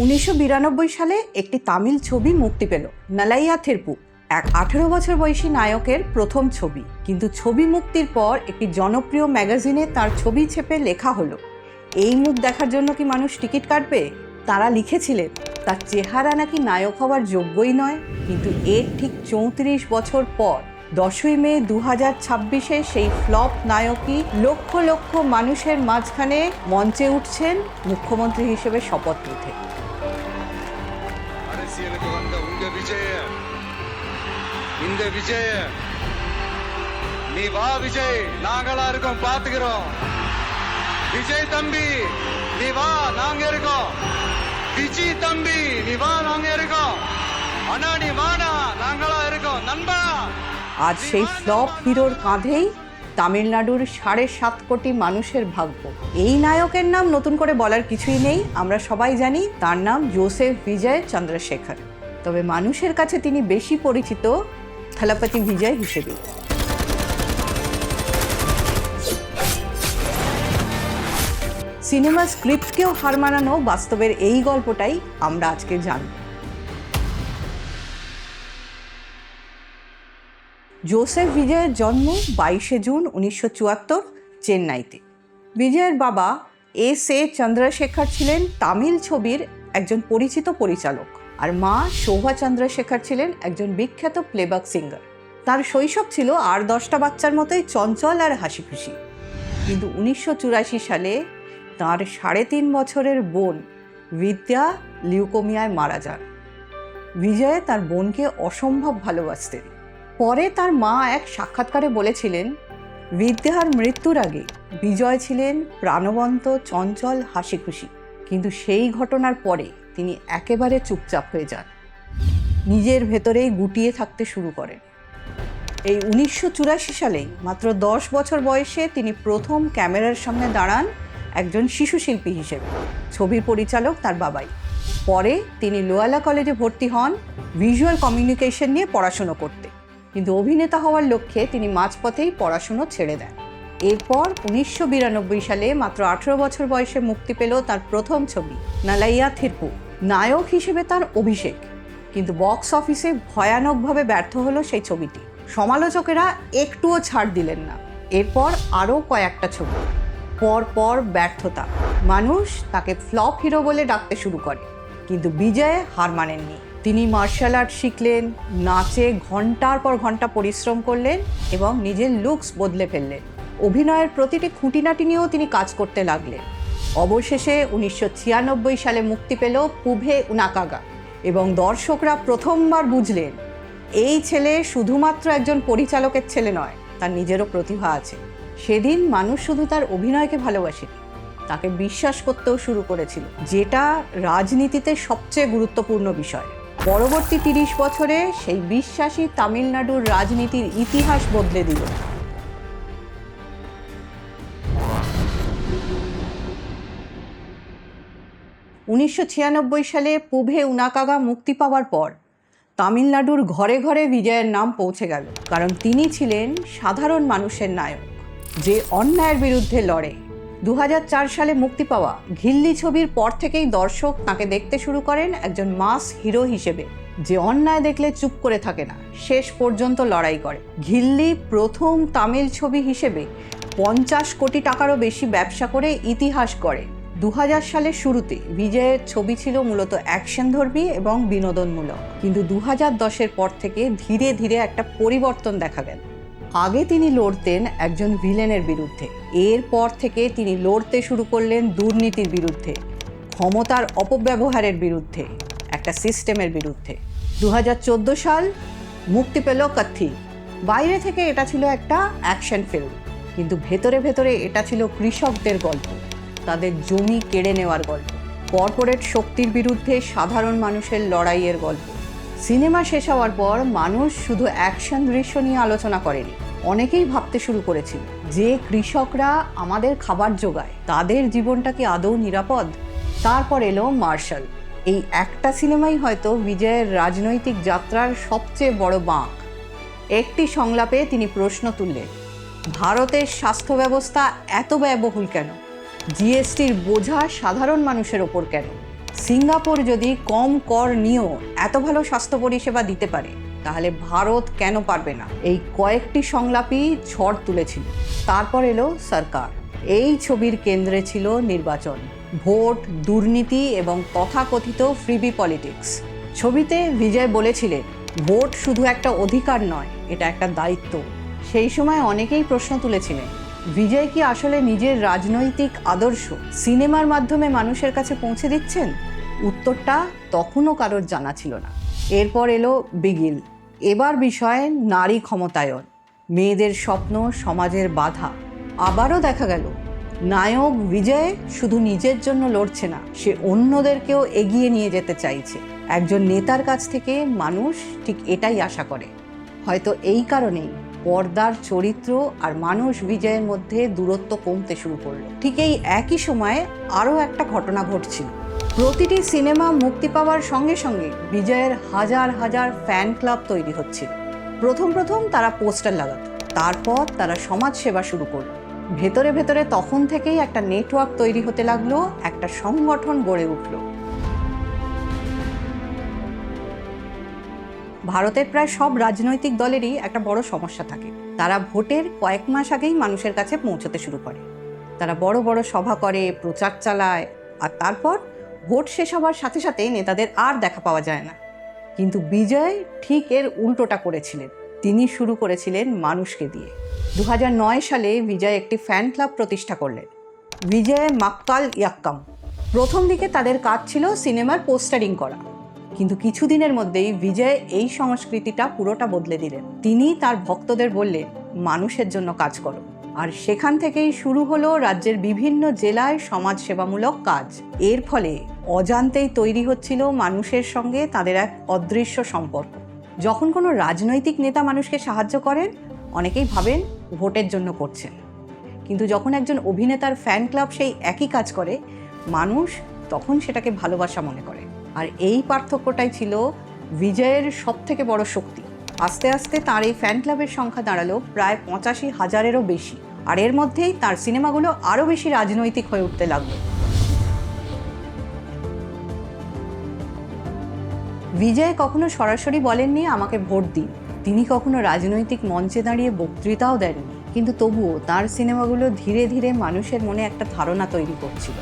1992 সালে একটি তামিল ছবি মুক্তি পেল, নালাইয়া থিরপু। এক 18 বছর বয়সী নায়কের প্রথম ছবি। কিন্তু ছবি মুক্তির পর একটি জনপ্রিয় ম্যাগাজিনে তার ছবি ছেপে লেখা হলো, এই মুখ দেখার জন্য কি মানুষ টিকিট কাটবে? তারা লিখেছিলেন তার চেহারা নাকি নায়ক হওয়ার যোগ্যই নয়। কিন্তু এর ঠিক 34 বছর পর 10ই মে 2026-এ সেই ফ্লপ নায়কই লক্ষ লক্ষ মানুষের মাঝখানে মঞ্চে উঠছেন মুখ্যমন্ত্রী হিসেবে শপথ নিতে। அரசியலுக்கு வந்த உங்க விஜய, இந்த விஜய, நீ வா விஜய், நாங்களா இருக்கோம், பாத்துக்கிறோம். விஜய் தம்பி நீ வா, நாங்க இருக்கோம். விஜய் தம்பி நீ வா, நாங்க இருக்கோம். அண்ணா நீ வாடா, நாங்களா இருக்கோம். நண்பா, আজ সেই ফ্লপ হিরোর কাঁধেই তামিলনাড়ুর 7.5 কোটি মানুষের ভাগ্য। এই নায়কের নাম নতুন করে বলার কিছুই নেই, আমরা সবাই জানি তার নাম জোসেফ বিজয় চন্দ্রশেখর। তবে মানুষের কাছে তিনি বেশি পরিচিত থলপতি বিজয় হিসেবে। সিনেমা স্ক্রিপ্টকেও হার মানানো বাস্তবের এই গল্পটাই আমরা আজকে জানব। জোসেফ বিজয়ের জন্ম 22 জুন 1974 চেন্নাইতে। বিজয়ের বাবা এস.এ. চন্দ্রশেখর ছিলেন তামিল ছবির একজন পরিচিত পরিচালক, আর মা শোভা চন্দ্রশেখর ছিলেন একজন বিখ্যাত প্লেব্যাক সিঙ্গার। তার শৈশব ছিল আর 10টা বাচ্চার মতোই চঞ্চল আর হাসি খুশি। কিন্তু 1984 সালে তার 3.5 বছরের বোন বিদ্যা লিউকোমিয়ায় মারা যান। বিজয় তার বোনকে অসম্ভব ভালোবাসতেন। পরে তার মা এক সাক্ষাৎকারে বলেছিলেন, বিদ্যার মৃত্যুর আগে বিজয় ছিলেন প্রাণবন্ত, চঞ্চল, হাসি খুশি। কিন্তু সেই ঘটনার পরে তিনি একেবারে চুপচাপ হয়ে যান, নিজের ভেতরেই গুটিয়ে থাকতে শুরু করেন। এই 1984 সালেই মাত্র 10 বছর বয়সে তিনি প্রথম ক্যামেরার সামনে দাঁড়ান একজন শিশু শিল্পী হিসেবে। ছবির পরিচালক তার বাবাই। পরে তিনি লোয়ালা কলেজে ভর্তি হন ভিজুয়াল কমিউনিকেশন নিয়ে পড়াশুনো করতে। কিন্তু অভিনেতা হওয়ার লক্ষ্যে তিনি মাঝপথেই পড়াশুনো ছেড়ে দেন। এরপর 1992 সালে মাত্র 18 বছর বয়সে মুক্তি পেল তার প্রথম ছবি নালাইয়া থিরপু। নায়ক হিসেবে তার অভিষেক, কিন্তু বক্স অফিসে ভয়ানকভাবে ব্যর্থ হলো সেই ছবিটি। সমালোচকেরা একটুও ছাড় দিলেন না। এরপর আরও কয়েকটা ছবি, পরপর ব্যর্থতা। মানুষ তাকে ফ্লপ হিরো বলে ডাকতে শুরু করে। কিন্তু বিজয় হার মানেননি। তিনি মার্শাল আর্ট শিখলেন, নাচে ঘন্টার পর ঘন্টা পরিশ্রম করলেন এবং নিজের লুকস বদলে ফেললেন। অভিনয়ের প্রতিটি খুঁটিনাটি নিয়েও তিনি কাজ করতে লাগলেন। অবশেষে 1996 সালে মুক্তি পেল পুভে উনাকাগা, এবং দর্শকরা প্রথমবার বুঝলেন এই ছেলে শুধুমাত্র একজন পরিচালকের ছেলে নয়, তার নিজেরও প্রতিভা আছে। সেদিন মানুষ শুধু তার অভিনয়কে ভালোবাসেনি, তাকে বিশ্বাস করতেও শুরু করেছিল, যেটা রাজনীতিতে সবচেয়ে গুরুত্বপূর্ণ বিষয়। পরবর্তী 30 বছরে সেই বিশ্বাসী তামিলনাড়ুর রাজনীতির ইতিহাস বদলে দিল। সালে পুভে উনাকাগা মুক্তি পাওয়ার পর তামিলনাড়ুর ঘরে ঘরে বিজয়ের নাম পৌঁছে গেল, কারণ তিনি ছিলেন সাধারণ মানুষের নায়ক, যে অন্যায়ের বিরুদ্ধে লড়ে। 2004 সালে মুক্তি পাওয়া ঘিল্লি ছবির পর থেকেই দর্শক তাকে দেখতে শুরু করেন একজন মাস হিরো হিসেবে, যে অন্যায় দেখলে চুপ করে থাকে না, শেষ পর্যন্ত লড়াই করে। ঘিল্লি প্রথম তামিল ছবি হিসেবে 50 কোটি টাকারও বেশি ব্যবসা করে ইতিহাস গড়ে। 2000 সালের শুরুতে বিজয়ের ছবি ছিল মূলত অ্যাকশনধর্মী এবং বিনোদনমূলক, কিন্তু 2010-এর পর থেকে ধীরে ধীরে একটা পরিবর্তন দেখা গেল। আগে তিনি লড়তেন একজন ভিলেনের বিরুদ্ধে, এরপর থেকে তিনি লড়তে শুরু করলেন দুর্নীতির বিরুদ্ধে, ক্ষমতার অপব্যবহারের বিরুদ্ধে, একটা সিস্টেমের বিরুদ্ধে। 2014 সাল মুক্তি পেল কাথি। বাইরে থেকে এটা ছিল একটা অ্যাকশন ফিল্ম, কিন্তু ভেতরে ভেতরে এটা ছিল কৃষকদের গল্প, তাদের জমি কেড়ে নেওয়ার গল্প, কর্পোরেট শক্তির বিরুদ্ধে সাধারণ মানুষের লড়াইয়ের গল্প। সিনেমা শেষ হওয়ার পর মানুষ শুধু অ্যাকশন দৃশ্য নিয়ে আলোচনা করেনি, অনেকেই ভাবতে শুরু করেছিল যে কৃষকরা আমাদের খাবার জোগায়, তাদের জীবনটা কি আদৌ নিরাপদ? তারপর এলো মার্শাল। এই একটা সিনেমাই হয়তো বিজয়ের রাজনৈতিক যাত্রার সবচেয়ে বড় বাঁক। একটি সংলাপে তিনি প্রশ্ন তুললেন, ভারতের স্বাস্থ্য ব্যবস্থা এত ব্যয়বহুল কেন? জিএসটির বোঝা সাধারণ মানুষের ওপর কেন? সিঙ্গাপুর যদি কম কর নিয়েও এত ভালো স্বাস্থ্য পরিষেবা দিতে পারে, তাহলে ভারত কেন পারবে না? এই কয়েকটি সংলাপই ঝড় তুলেছিল। তারপর এলো সরকার। এই ছবির কেন্দ্রে ছিল নির্বাচন, ভোট, দুর্নীতি এবং তথাকথিত ফ্রিবি পলিটিক্স। ছবিতে বিজয় বলেছিলেন, ভোট শুধু একটা অধিকার নয়, এটা একটা দায়িত্ব। সেই সময় অনেকেই প্রশ্ন তুলেছিলেন, বিজয় কি আসলে নিজের রাজনৈতিক আদর্শ সিনেমার মাধ্যমে মানুষের কাছে পৌঁছে দিচ্ছেন? উত্তরটা তখনও কারোর জানা ছিল না। এরপর এলো বিগিল। এবার বিষয় নারী ক্ষমতায়ন, মেয়েদের স্বপ্ন, সমাজের বাধা। আবারও দেখা গেল নায়ক বিজয় শুধু নিজের জন্য লড়ছে না, সে অন্যদেরকেও এগিয়ে নিয়ে যেতে চাইছে। একজন নেতার কাছ থেকে মানুষ ঠিক এটাই আশা করে। হয়তো এই কারণেই পর্দার চরিত্র আর মানুষ বিজয়ের মধ্যে দূরত্ব কমতে শুরু করলো। ঠিক এই একই সময়ে আরও একটা ঘটনা ঘটছিল। প্রতিটি সিনেমা মুক্তি পাওয়ার সঙ্গে সঙ্গে বিজয়ের হাজার হাজার ফ্যান ক্লাব তৈরি হচ্ছিল। প্রথম তারা পোস্টার লাগাত, তারপর তারা সমাজ সেবা শুরু করল। ভেতরে ভেতরে তখন থেকেই একটা নেটওয়ার্ক তৈরি হতে লাগলো, একটা সংগঠন গড়ে উঠল। ভারতের প্রায় সব রাজনৈতিক দলেরই একটা বড় সমস্যা থাকে, তারা ভোটের কয়েক মাস আগেই মানুষের কাছে পৌঁছতে শুরু করে। তারা বড় বড় সভা করে, প্রচার চালায়, আর তারপর ভোট শেষ হওয়ার সাথে সাথে নেতাদের আর দেখা পাওয়া যায় না। কিন্তু বিজয় ঠিক এর উল্টোটা করেছিলেন। তিনি শুরু করেছিলেন মানুষকে দিয়ে। 2009 সালে বিজয় একটি ফ্যান ক্লাব প্রতিষ্ঠা করলেন, বিজয় মাক্কাল ইয়াক্কাম। প্রথম দিকে তাদের কাজ ছিল সিনেমার পোস্টারিং করা, কিন্তু কিছুদিনের মধ্যেই বিজয় এই সংস্কৃতিটা পুরোটা বদলে দিলেন। তিনি তার ভক্তদের বললেন, মানুষের জন্য কাজ করো। আর সেখান থেকেই শুরু হলো রাজ্যের বিভিন্ন জেলায় সমাজসেবামূলক কাজ। এর ফলে অজান্তেই তৈরি হচ্ছিল মানুষের সঙ্গে তাদের এক অদৃশ্য সম্পর্ক। যখন কোনো রাজনৈতিক নেতা মানুষকে সাহায্য করেন, অনেকেই ভাবেন ভোটের জন্য করছেন, কিন্তু যখন একজন অভিনেতার ফ্যান ক্লাব সেই একই কাজ করে, মানুষ তখন সেটাকে ভালোবাসা মনে করে। আর এই পার্থক্যটাই ছিল বিজয়ের সবথেকে বড় শক্তি। আস্তে আস্তে তার এই ফ্যান ক্লাবের সংখ্যা দাঁড়ালো প্রায় 85,000-এরও বেশি। আর এর মধ্যেই তার সিনেমাগুলো আরও বেশি রাজনৈতিক হয়ে উঠতে লাগলো। বিজয় কখনো সরাসরি বলেননি আমাকে ভোট দিন, তিনি কখনো রাজনৈতিক মঞ্চে দাঁড়িয়ে বক্তৃতাও দেননি, কিন্তু তবুও তার সিনেমাগুলো ধীরে ধীরে মানুষের মনে একটা ধারণা তৈরি করছিল।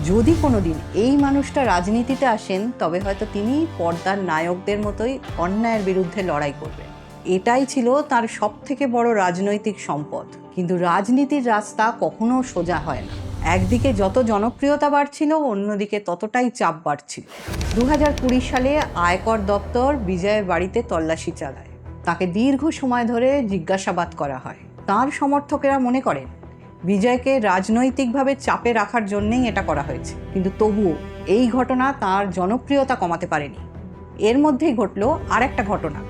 যদি কোনোদিন এই মানুষটা রাজনীতিতে আসেন, তবে হয়তো তিনি পর্দার নায়কদের মতোই অন্যায়ের বিরুদ্ধে লড়াই করবেন। এটাই ছিল তার সবথেকে বড় রাজনৈতিক সম্পদ। কিন্তু রাজনীতির রাস্তা কখনো সোজা হয় না। একদিকে যত জনপ্রিয়তা বাড়ছিল, অন্যদিকে ততটাই চাপ বাড়ছিল। 2020 সালে আয়কর দপ্তর বিজয়ের বাড়িতে তল্লাশি চালায়। তাকে দীর্ঘ সময় ধরে জিজ্ঞাসাবাদ করা হয়। তার সমর্থকেরা মনে করেন বিজয়কে রাজনৈতিকভাবে চাপে রাখার জন্যেই এটা করা হয়েছে, কিন্তু তবুও এই ঘটনা তার জনপ্রিয়তা কমাতে পারেনি। এর মধ্যেই ঘটল আর একটা ঘটনা।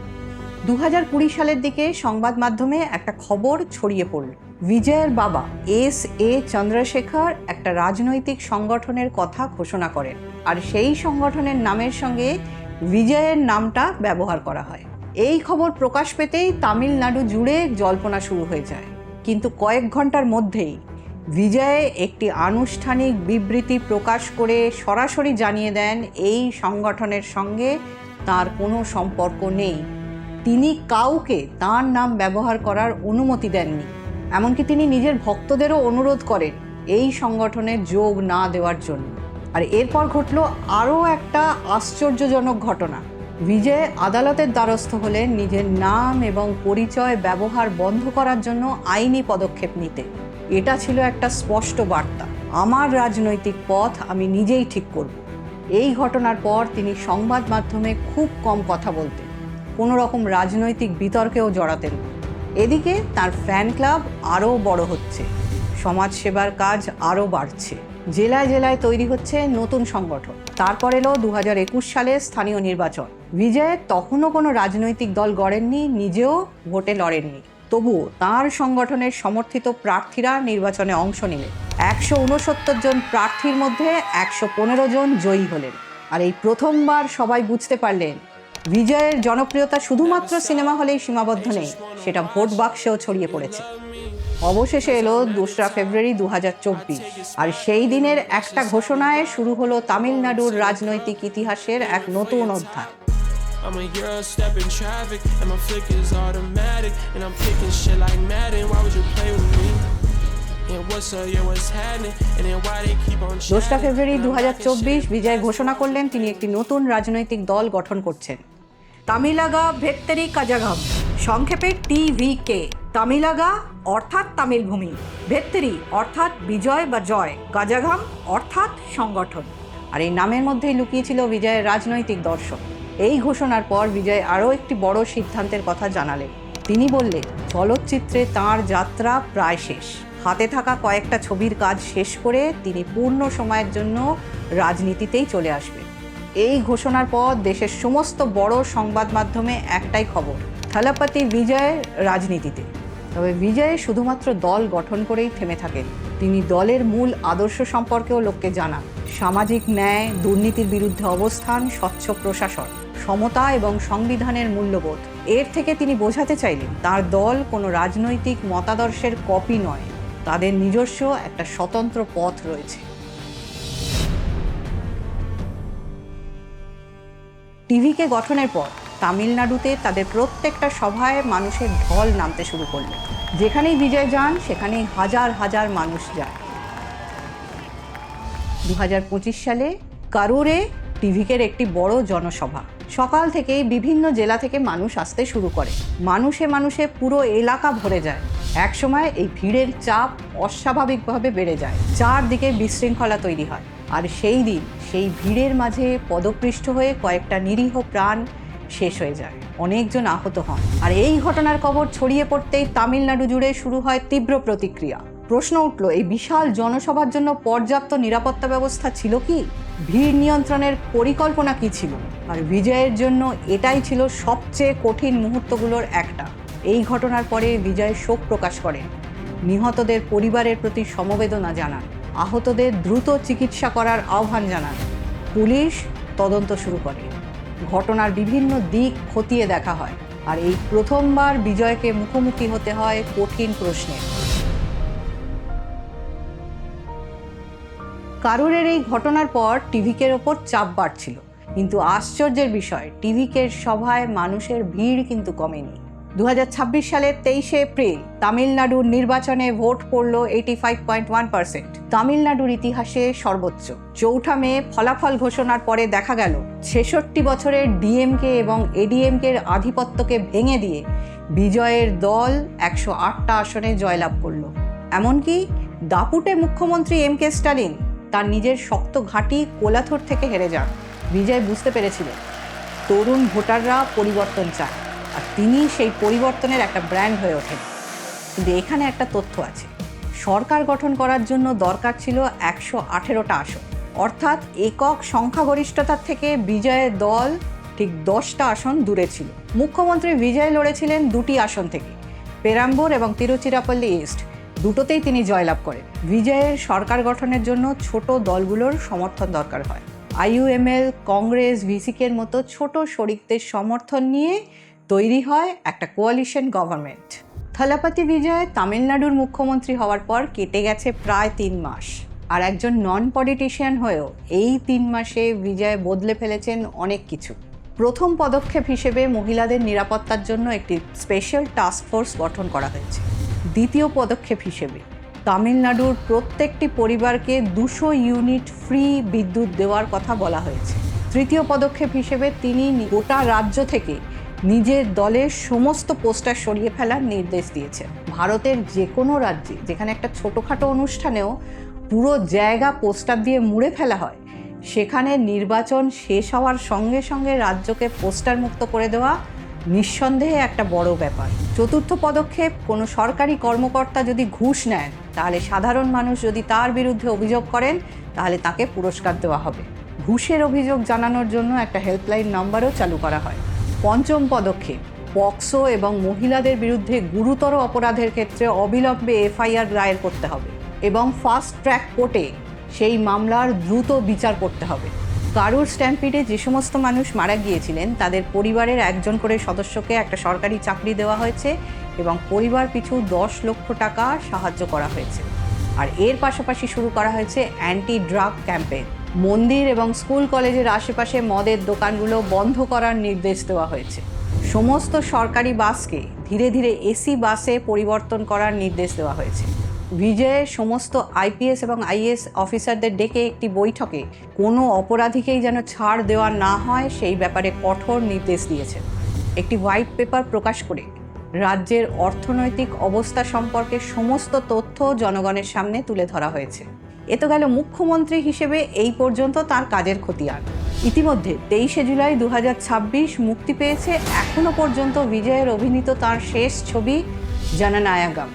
2020 সালের দিকে সংবাদ মাধ্যমে একটা খবর ছড়িয়ে পড়ল, বিজয়ের বাবা S.A. চন্দ্রশেখর একটা রাজনৈতিক সংগঠনের কথা ঘোষণা করেন, আর সেই সংগঠনের নামের সঙ্গে বিজয়ের নামটা ব্যবহার করা হয়। এই খবর প্রকাশ পেতেই তামিলনাড়ু জুড়ে জল্পনা শুরু হয়ে যায়। কিন্তু কয়েক ঘন্টার মধ্যেই বিজয় একটি আনুষ্ঠানিক বিবৃতি প্রকাশ করে সরাসরি জানিয়ে দেন এই সংগঠনের সঙ্গে তার কোনো সম্পর্ক নেই। তিনি কাউকে তার নাম ব্যবহার করার অনুমতি দেননি। এমনকি তিনি নিজের ভক্তদেরও অনুরোধ করেন এই সংগঠনে যোগ না দেওয়ার জন্য। আর এরপর ঘটল আরও একটা আশ্চর্যজনক ঘটনা। বিজয় আদালতের দ্বারস্থ হলেন নিজের নাম এবং পরিচয় ব্যবহার বন্ধ করার জন্য আইনি পদক্ষেপ নিতে। এটা ছিল একটা স্পষ্ট বার্তা, আমার রাজনৈতিক পথ আমি নিজেই ঠিক করব। এই ঘটনার পর তিনি সংবাদ মাধ্যমে খুব কম কথা বলতেন, কোনো রকম রাজনৈতিক বিতর্কেও জড়াতেন না। এদিকে তার ফ্যান ক্লাব আরও বড় হচ্ছে, সমাজসেবার কাজ আরও বাড়ছে, জেলায় জেলায় তৈরি হচ্ছে নতুন সংগঠন। তারপর এলো 2021 সালে স্থানীয় নির্বাচন। বিজয় তখনও কোনো রাজনৈতিক দল গড়েননি, নিজেও ভোটে লড়েননি, তবুও তার সংগঠনের সমর্থিত প্রার্থীরা নির্বাচনে অংশ নিলেন। 169 জন প্রার্থীর মধ্যে 115 জন জয়ী হলেন। আর এই প্রথমবার সবাই বুঝতে পারলেন বিজয়ের জনপ্রিয়তা শুধুমাত্র সিনেমা হলেই সীমাবদ্ধ নেই, সেটা ভোট বাক্সেও ছড়িয়ে পড়েছে। অবশেষে এলো 2রা ফেব্রুয়ারি 2024, আর সেই দিনের একটা ঘোষণায় শুরু হলো তামিলনাড়ুর রাজনৈতিক ইতিহাসের এক নতুন অধ্যায়। I'm a Euro step in traffic and my flick is automatic and I'm picking shit like Madden. Why would you play with me? And what's up, yeah, what's happening? And then why they keep on 2রা ফেব্রুয়ারি 2024 বিজয় ঘোষণা করলেন তিনি একটি নতুন রাজনৈতিক দল গঠন করছেন, তামিলাগা ভেত্তেরি কাজাগাম, সংক্ষেপে TVK। তামিলাগা অর্থাৎ তামিল ভূমি, ভেত্তেরি অর্থাৎ বিজয় বা জয়, কাজাগাম অর্থাৎ সংগঠন। আর এই নামের মধ্যেই লুকিয়ে ছিল বিজয়ের রাজনৈতিক দর্শন। এই ঘোষণার পর বিজয় আরও একটি বড় সিদ্ধান্তের কথা জানালেন। তিনি বললেন চলচ্চিত্রে তাঁর যাত্রা প্রায় শেষ, হাতে থাকা কয়েকটা ছবির কাজ শেষ করে তিনি পূর্ণ সময়ের জন্য রাজনীতিতেই চলে আসবেন। এই ঘোষণার পর দেশের সমস্ত বড় সংবাদ মাধ্যমে একটাই খবর, থালাপতি বিজয় রাজনীতিতে। তবে বিজয় শুধুমাত্র দল গঠন করেই থেমে থাকেন, তিনি দলের মূল আদর্শ সম্পর্কেও লোককে জানান। সামাজিক ন্যায়, দুর্নীতির বিরুদ্ধে অবস্থান, স্বচ্ছ প্রশাসন, সমতা এবং সংবিধানের মূল্যবোধ। এর থেকে তিনি বোঝাতে চাইলেন তার দল কোনো রাজনৈতিক মতাদর্শের কপি নয়, তাদের নিজস্ব একটা স্বতন্ত্র পথ রয়েছে। TVK গঠনের পর তামিলনাড়ুতে তাদের প্রত্যেকটা সভায় মানুষের ঢল নামতে শুরু করল। যেখানেই বিজয় যান সেখানেই হাজার হাজার মানুষ যায়। 2025 সালে কারুরে TVKর একটি বড় জনসভা। সকাল থেকেই বিভিন্ন জেলা থেকে মানুষ আসতে শুরু করে, মানুষে মানুষে পুরো এলাকা ভরে যায়। একসময় এই ভিড়ের চাপ অস্বাভাবিকভাবে বেড়ে যায়, চারদিকে বিশৃঙ্খলা তৈরি হয়। আর সেই দিন সেই ভিড়ের মাঝে পদপৃষ্ঠ হয়ে কয়েকটা নিরীহ প্রাণ শেষ হয়ে যায়, অনেকজন আহত হন। আর এই ঘটনার খবর ছড়িয়ে পড়তেই তামিলনাড়ু জুড়ে শুরু হয় তীব্র প্রতিক্রিয়া। প্রশ্ন উঠল, এই বিশাল জনসভার জন্য পর্যাপ্ত নিরাপত্তা ব্যবস্থা ছিল কি? ভিড় নিয়ন্ত্রণের পরিকল্পনা কি ছিল? আর বিজয়ের জন্য এটাই ছিল সবচেয়ে কঠিন মুহূর্তগুলোর একটা। এই ঘটনার পরে বিজয় শোক প্রকাশ করেন, নিহতদের পরিবারের প্রতি সমবেদনা জানান, আহতদের দ্রুত চিকিৎসা করার আহ্বান জানান। পুলিশ তদন্ত শুরু করে, ঘটনার বিভিন্ন দিক খতিয়ে দেখা হয়। আর এই প্রথমবার বিজয়কে মুখোমুখি হতে হয় কঠিন প্রশ্নের। কারুরের এই ঘটনার পর TVKর ওপর চাপ বাড়ছিল, কিন্তু আশ্চর্যের বিষয় TVKর সভায় মানুষের ভিড় কিন্তু কমেনি। 2026 সালের 23শে এপ্রিল তামিলনাড়ুর নির্বাচনে ভোট পড়ল 85.1%, তামিলনাড়ুর ইতিহাসে সর্বোচ্চ। 4 মে ফলাফল ঘোষণার পরে দেখা গেল 66 বছরের DMK এবং ADMKর আধিপত্যকে ভেঙে দিয়ে বিজয়ের দল 108টা আসনে জয়লাভ করল। এমনকি দাপুটে মুখ্যমন্ত্রী MK স্টালিন তার নিজের শক্ত ঘাঁটি কোলাথুর থেকে হেরে যান। বিজয় বুঝতে পেরেছিলেন তরুণ ভোটাররা পরিবর্তন চায়, আর তিনি সেই পরিবর্তনের একটা ব্র্যান্ড হয়ে ওঠেন। কিন্তু এখানে একটা তথ্য আছে, সরকার গঠন করার জন্য দরকার ছিল 118টা আসন, অর্থাৎ একক সংখ্যাগরিষ্ঠতার থেকে বিজয়ের দল ঠিক 10টা আসন দূরে ছিল। মুখ্যমন্ত্রী বিজয় লড়েছিলেন 2টি আসন থেকে, পেরাম্বুর এবং তিরুচিরাপল্লী ইস্ট, দুটোতেই তিনি জয়লাভ করেন। বিজয়ের সরকার গঠনের জন্য ছোট দলগুলোর সমর্থন দরকার হয়। IUML, কংগ্রেস, VCKর মতো ছোট শরিকদের সমর্থন নিয়ে তৈরি হয় একটা কোয়ালিশন গভর্নমেন্ট। থালাপতি বিজয় তামিলনাড়ুর মুখ্যমন্ত্রী হওয়ার পর কেটে গেছে প্রায় 3 মাস, আর একজন নন পলিটিশিয়ান হয়েও এই 3 মাসে বিজয় বদলে ফেলেছেন অনেক কিছু। প্রথম পদক্ষেপ হিসেবে মহিলাদের নিরাপত্তার জন্য একটি স্পেশাল টাস্ক ফোর্স গঠন করা হয়েছে। দ্বিতীয় পদক্ষেপ হিসেবে তামিলনাড়ুর প্রত্যেকটি পরিবারকে 200 ইউনিট ফ্রি বিদ্যুৎ দেওয়ার কথা বলা হয়েছে। তৃতীয় পদক্ষেপ হিসেবে তিনি গোটা রাজ্য থেকে নিজের দলের সমস্ত পোস্টার সরিয়ে ফেলার নির্দেশ দিয়েছেন। ভারতের যে কোনো রাজ্যে যেখানে একটা ছোটোখাটো অনুষ্ঠানেও পুরো জায়গা পোস্টার দিয়ে মুড়ে ফেলা হয়, সেখানে নির্বাচন শেষ হওয়ার সঙ্গে সঙ্গে রাজ্যকে পোস্টার মুক্ত করে দেওয়া নিঃসন্দেহে একটা বড় ব্যাপার। চতুর্থ পদক্ষেপ, কোনো সরকারি কর্মকর্তা যদি ঘুষ নেন, তাহলে সাধারণ মানুষ যদি তার বিরুদ্ধে অভিযোগ করেন, তাহলে তাকে পুরস্কার দেওয়া হবে। ঘুষের অভিযোগ জানানোর জন্য একটা হেল্পলাইন নাম্বারও চালু করা হয়। পঞ্চম পদক্ষেপ, পক্সো এবং মহিলাদের বিরুদ্ধে গুরুতর অপরাধের ক্ষেত্রে অবিলম্বে FIR দায়ের করতে হবে এবং ফাস্ট ট্র্যাক কোর্টে সেই মামলার দ্রুত বিচার করতে হবে। কারুর স্ট্যাম্পিডে যে সমস্ত মানুষ মারা গিয়েছিলেন তাদের পরিবারের একজন করে সদস্যকে একটা সরকারি চাকরি দেওয়া হয়েছে এবং পরিবার পিছু 10 লক্ষ টাকা সাহায্য করা হয়েছে। আর এর পাশাপাশি শুরু করা হয়েছে অ্যান্টি ড্রাগ ক্যাম্পেইন। মন্দির এবং স্কুল কলেজের আশেপাশে মদের দোকানগুলো বন্ধ করার নির্দেশ দেওয়া হয়েছে। সমস্ত সরকারি বাসকে ধীরে ধীরে এসি বাসে পরিবর্তন করার নির্দেশ দেওয়া হয়েছে। বিজয়ের সমস্ত আইপিএস এবং আইএএস অফিসারদের ডেকে একটি বৈঠকে কোনো অপরাধীকেই যেন ছাড় দেওয়া না হয় সেই ব্যাপারে কঠোর নির্দেশ দিয়েছে। একটি হোয়াইট পেপার প্রকাশ করে রাজ্যের অর্থনৈতিক অবস্থা সম্পর্কে সমস্ত তথ্য জনগণের সামনে তুলে ধরা হয়েছে। এ তো গেল মুখ্যমন্ত্রী হিসেবে এই পর্যন্ত তার কাজের খতিয়ান। ইতিমধ্যে 23শে জুলাই 2026 মুক্তি পেয়েছে এখনও পর্যন্ত বিজয়ের অভিনীত তার শেষ ছবি জননায়গম,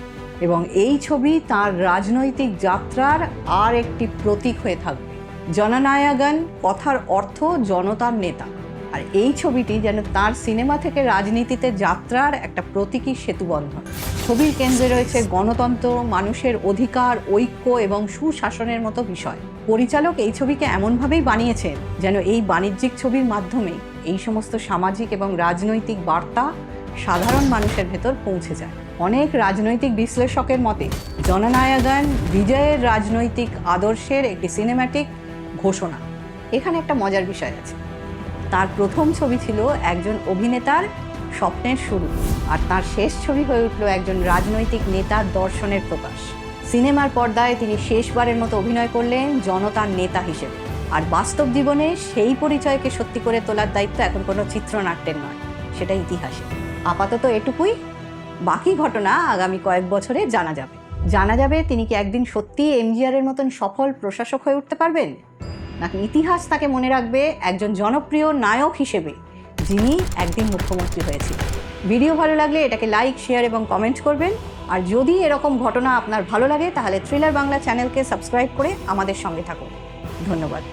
এবং এই ছবি তার রাজনৈতিক যাত্রার আর একটি প্রতীক হয়ে থাকবে। জননায়গন কথার অর্থ জনতার নেতা, আর এই ছবিটি যেন তার সিনেমা থেকে রাজনীতিতে যাত্রার একটা প্রতীকী সেতুবন্ধন। ছবির কেন্দ্রে রয়েছে গণতন্ত্র, মানুষের অধিকার, ঐক্য এবং সুশাসনের মতো বিষয়। পরিচালক এই ছবিকে এমনভাবেই বানিয়েছেন যেন এই বাণিজ্যিক ছবির মাধ্যমে এই সমস্ত সামাজিক এবং রাজনৈতিক বার্তা সাধারণ মানুষের ভেতর পৌঁছে যায়। অনেক রাজনৈতিক বিশ্লেষকের মতে জননায়গন বিজয়ের রাজনৈতিক আদর্শের একটি সিনেম্যাটিক ঘোষণা। এখানে একটা মজার বিষয় আছে, তার প্রথম ছবি ছিল একজন অভিনেতার স্বপ্নের শুরু, আর তার শেষ ছবি হয়ে উঠল একজন রাজনৈতিক নেতার দর্শনের প্রকাশ। সিনেমার পর্দায় তিনি শেষবারের মতো অভিনয় করলেন জনতার নেতা হিসেবে, আর বাস্তব জীবনে সেই পরিচয়কে সত্যি করে তোলার দায়িত্ব এখন কোনো চিত্রনাট্যের নয়, সেটা ইতিহাসে। আপাতত এটুকুই, বাকি ঘটনা আগামী কয়েক বছরে জানা যাবে তিনি কি একদিন সত্যি এমজিআরের মতন সফল প্রশাসক হয়ে উঠতে পারবেন, নাকি ইতিহাস তাকে মনে রাখবে একজন জনপ্রিয় নায়ক হিসেবে যিনি একদিন মুখ্যমন্ত্রী হয়েছিলেন। ভিডিও ভালো লাগলে এটাকে লাইক, শেয়ার এবং কমেন্ট করবেন। আর যদি এরকম ঘটনা আপনার ভালো লাগে তাহলে থ্রিলার বাংলা চ্যানেলকে সাবস্ক্রাইব করে আমাদের সঙ্গে থাকুন। ধন্যবাদ।